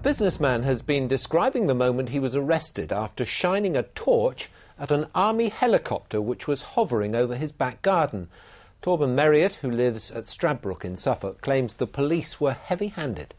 businessman has been describing the moment he was arrested after shining a torch at an army helicopter which was hovering over his back garden. Torben Marriott, who lives at Stradbrook in Suffolk, claims the police were heavy-handed.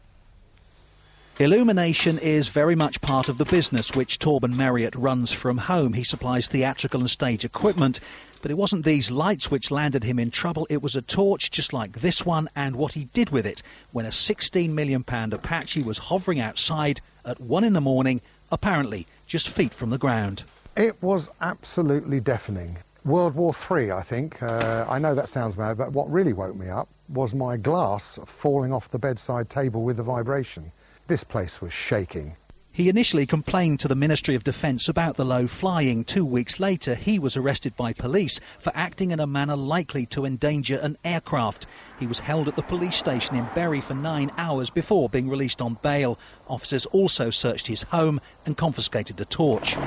Illumination is very much part of the business which Torben Marriott runs from home. He supplies theatrical and stage equipment, but it wasn't these lights which landed him in trouble. It was a torch just like this one and what he did with it when a £16 million Apache was hovering outside at 1 in the morning, apparently just feet from the ground. It was absolutely deafening. World War III, I think. I know that sounds mad, but what really woke me up was my glass falling off the bedside table with the vibration. This place was shaking. He initially complained to the Ministry of Defence about the low flying. 2 weeks later, he was arrested by police for acting in a manner likely to endanger an aircraft. He was held at the police station in Bury for 9 hours before being released on bail. Officers also searched his home and confiscated the torch.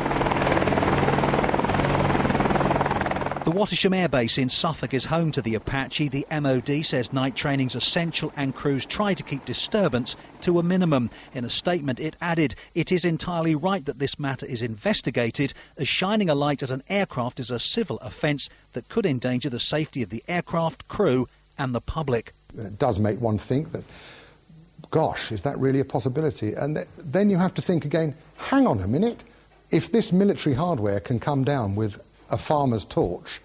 The Wattisham Air Base in Suffolk is home to the Apache. The MOD says night training's essential and crews try to keep disturbance to a minimum. In a statement it added, it is entirely right that this matter is investigated, as shining a light at an aircraft is a civil offence that could endanger the safety of the aircraft, crew and the public. It does make one think that, gosh, is that really a possibility? And then you have to think again, hang on a minute, if this military hardware can come down with a farmer's torch,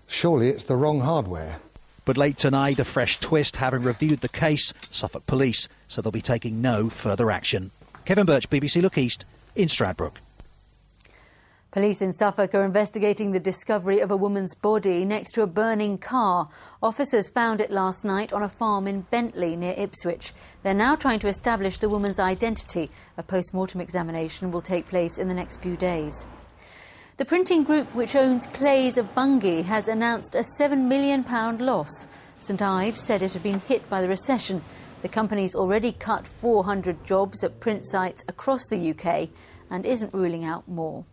surely it's the wrong hardware. But late tonight, a fresh twist. Having reviewed the case, Suffolk Police said they'll be taking no further action. Kevin Birch, BBC Look East, in Stradbrook. Police in Suffolk are investigating the discovery of a woman's body next to a burning car. Officers found it last night on a farm in Bentley near Ipswich. They're now trying to establish the woman's identity. A post-mortem examination will take place in the next few days. The printing group which owns Clays of Bungay has announced a £7 million loss. St Ives said it had been hit by the recession. The company's already cut 400 jobs at print sites across the UK and isn't ruling out more.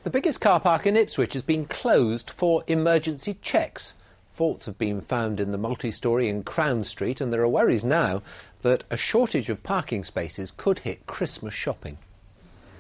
The biggest car park in Ipswich has been closed for emergency checks. Faults have been found in the multi-storey in Crown Street, and there are worries now that a shortage of parking spaces could hit Christmas shopping.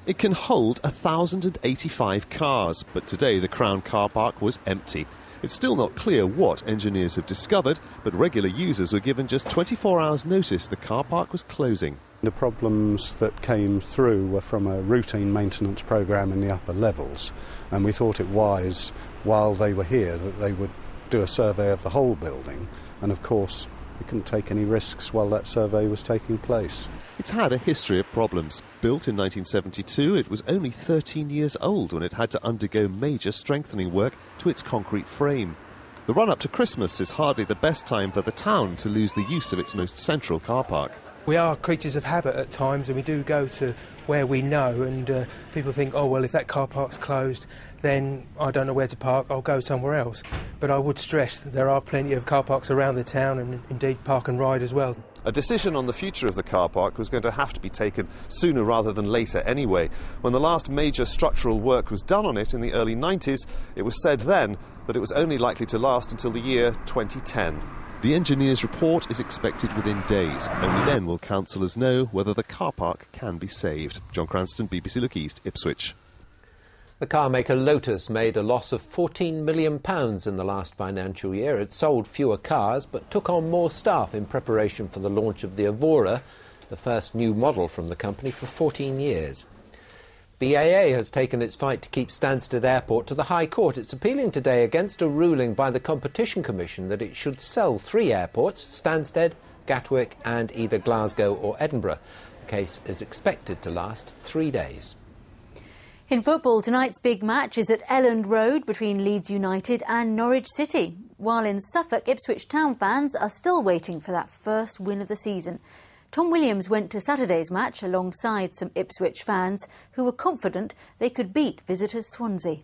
It can hold 1,085 cars, but today the Crown car park was empty. It's still not clear what engineers have discovered, but regular users were given just 24 hours notice the car park was closing. The problems that came through were from a routine maintenance programme in the upper levels, and we thought it wise, while they were here, that they would do a survey of the whole building, and of course we couldn't take any risks while that survey was taking place. It's had a history of problems. Built in 1972, it was only 13 years old when it had to undergo major strengthening work to its concrete frame. The run-up to Christmas is hardly the best time for the town to lose the use of its most central car park. We are creatures of habit at times, and we do go to where we know, and people think, oh, well, if that car park's closed, then I don't know where to park, I'll go somewhere else. But I would stress that there are plenty of car parks around the town, and indeed park and ride as well. A decision on the future of the car park was going to have to be taken sooner rather than later anyway. When the last major structural work was done on it in the early 90s, it was said then that it was only likely to last until the year 2010. The engineer's report is expected within days. Only then will councillors know whether the car park can be saved. John Cranston, BBC Look East, Ipswich. The car maker Lotus made a loss of £14 million in the last financial year. It sold fewer cars but took on more staff in preparation for the launch of the Evora, the first new model from the company for 14 years. BAA has taken its fight to keep Stansted Airport to the High Court. It's appealing today against a ruling by the Competition Commission that it should sell 3 airports, Stansted, Gatwick and either Glasgow or Edinburgh. The case is expected to last 3 days. In football, tonight's big match is at Elland Road between Leeds United and Norwich City. While in Suffolk, Ipswich Town fans are still waiting for that first win of the season. Tom Williams went to Saturday's match alongside some Ipswich fans who were confident they could beat visitors Swansea.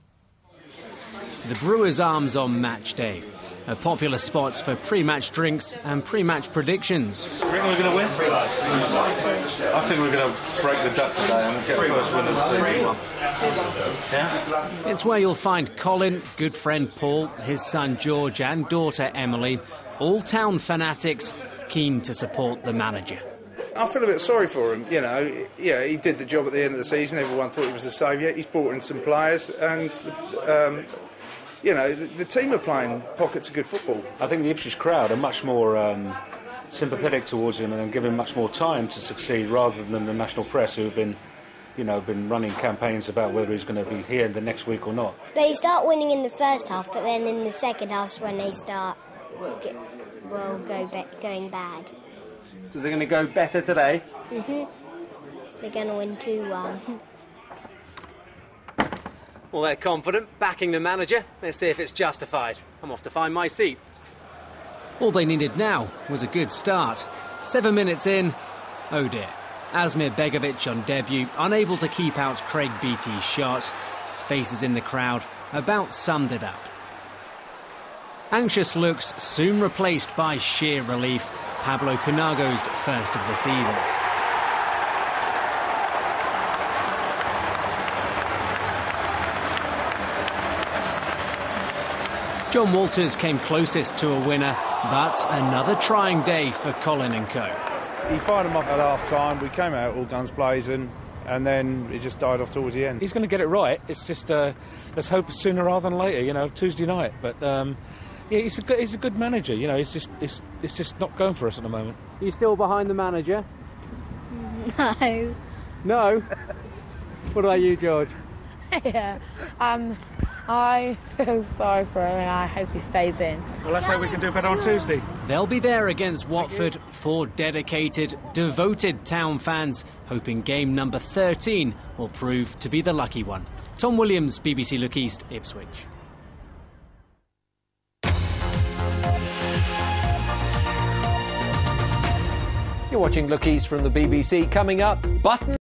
The Brewers' Arms on match day. Popular spots for pre-match drinks and pre-match predictions. Do you think we're going to win? I think we're going to break the duck today and get the first win of the season. Yeah? It's where you'll find Colin, good friend Paul, his son George and daughter Emily, all town fanatics keen to support the manager. I feel a bit sorry for him, you know. Yeah, he did the job at the end of the season. Everyone thought he was the saviour. He's brought in some players and, you know, the team are playing pockets of good football. I think the Ipswich crowd are much more sympathetic towards him and give him much more time to succeed rather than the national press who have been running campaigns about whether he's going to be here the next week or not. They start winning in the first half, but then in the second half's when they start going bad. So is it going to go better today? They're going to win 2-1. Well, they're confident, backing the manager. Let's see if it's justified. I'm off to find my seat. All they needed now was a good start. 7 minutes in, oh dear. Asmir Begovic on debut, unable to keep out Craig Beattie's shot. Faces in the crowd about summed it up. Anxious looks soon replaced by sheer relief. Pablo Cunago's first of the season. John Walters came closest to a winner, but another trying day for Colin and co. He fired him up at half-time, we came out all guns blazing, and then it just died off towards the end. He's going to get it right. It's just, let's hope sooner rather than later, you know, Tuesday night. But, yeah, he's a good manager, you know, it's just not going for us at the moment. Are you still behind the manager? No. No? What about you, George? Yeah. I feel sorry for him and I hope he stays in. Well, let's hope we can do better on Tuesday. They'll be there against Watford, 4 dedicated, devoted town fans, hoping game number 13 will prove to be the lucky one. Tom Williams, BBC Look East, Ipswich. You're watching Look East from the BBC. Coming up, button